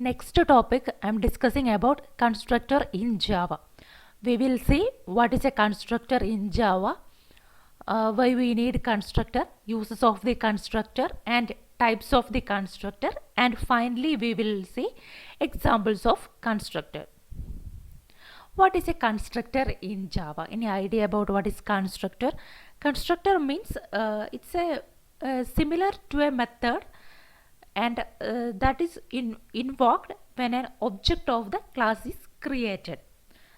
Next topic I am discussing about constructor in Java. We will see what is a constructor in Java, why we need constructor, uses of the constructor and types of the constructor, and finally we will see examples of constructor. What is a constructor in Java? Any idea about what is constructor? Constructor means it's a similar to a method and that is invoked when an object of the class is created.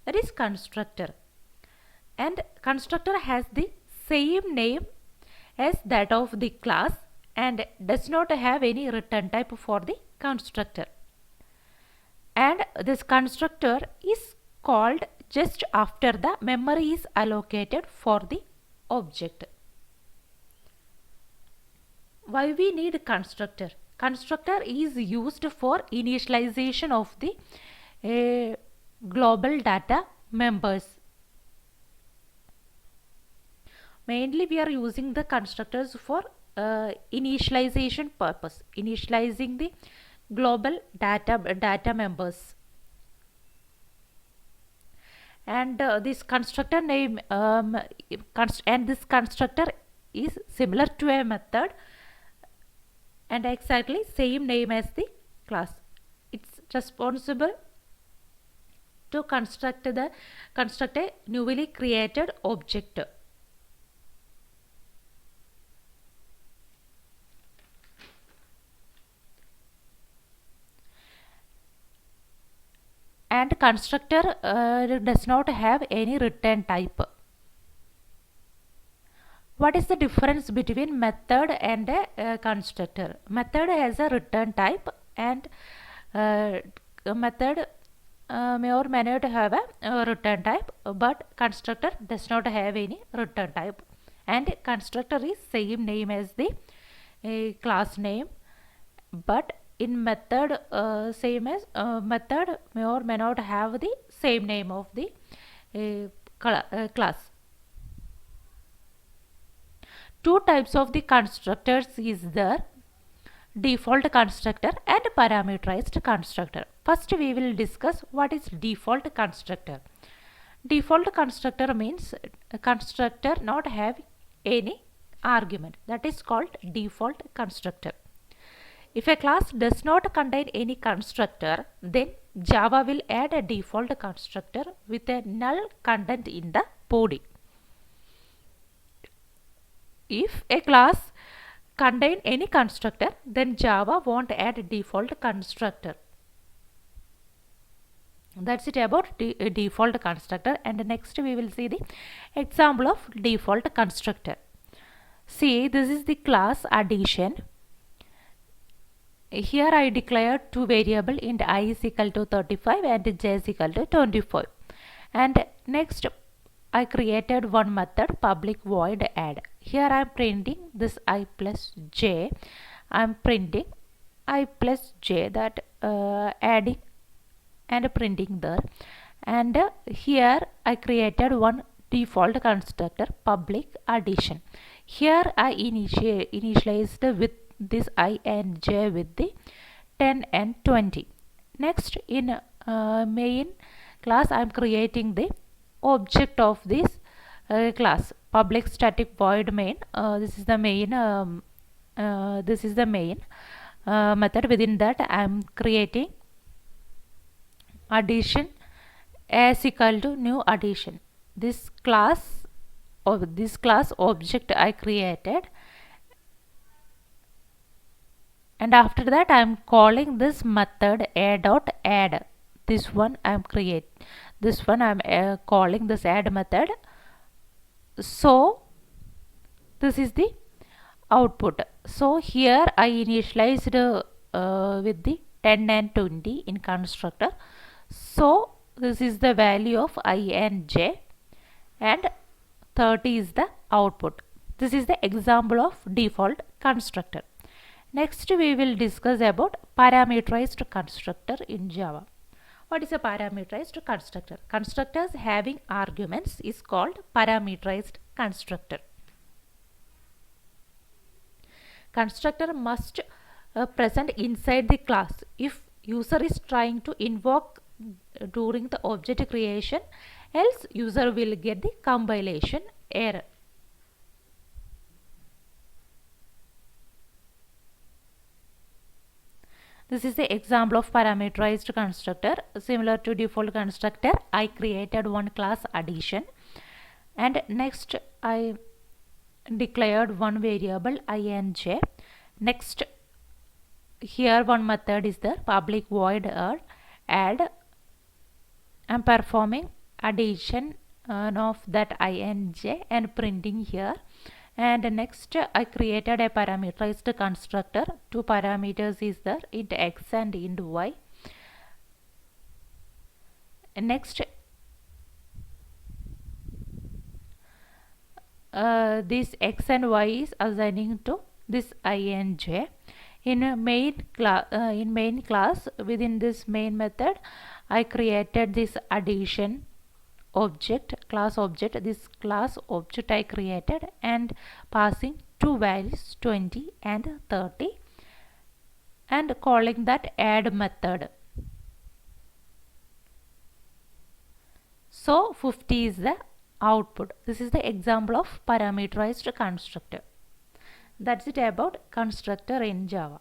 That is constructor. And constructor has the same name as that of the class and does not have any return type for the constructor. And this constructor is called just after the memory is allocated for the object. Why we need constructor? Constructor is used for initialization of the global data members. Mainly we are using the constructors for initialization purpose, initializing the global data members. And this constructor name and this constructor is similar to a method and exactly same name as the class. It's responsible to construct a newly created object. And constructor does not have any return type. What is the difference between method and a constructor? Method has a return type and a method may or may not have a return type, but constructor does not have any return type. And constructor is same name as the class name, but in method same as method may or may not have the same name of the class. Two types of the constructors is there: default constructor and parameterized constructor. First we will discuss what is default constructor. Default constructor means a constructor not have any argument, that is called default constructor. If a class does not contain any constructor, then Java will add a default constructor with a null content in the body. If a class contain any constructor, then Java won't add a default constructor. That's it about default constructor. And next we will see the example of default constructor. See, this is the class addition. Here I declared two variables, int I is equal to 35 and j is equal to 25. And next I created one method, public void add. Here I am printing this I plus j. I am printing I plus j, that adding and printing there. And here I created one default constructor, public addition. Here I initialized with this I and j with the 10 and 20. Next in main class I am creating the object of this class, public static void main. This is the main method. Within that I am creating addition as equal to new addition. This class object I created, and after that I am calling this method a.add. This one I am calling this add method. So this is the output. So here I initialized with the 10 and 20 in constructor. So this is the value of I and j, and 30 is the output. This is the example of default constructor. Next we will discuss about parameterized constructor in Java. What is a parameterized constructor? Constructors having arguments is called parameterized constructor. Constructor must present inside the class. If user is trying to invoke during the object creation, else user will get the compilation error. This is the example of parameterized constructor. Similar to default constructor, I created one class addition, and next I declared one variable int. Next, here one method is the public void add. I'm performing addition of that int and printing here. And next I created a parameterized constructor. Two parameters is there, int x and int y. Next this x and y is assigning to this int. In main class, within this main method, I created this addition object, class object. This class object I created and passing two values 20 and 30 and calling that add method. So 50 is the output. This is the example of parameterized constructor. That's it about constructor in Java.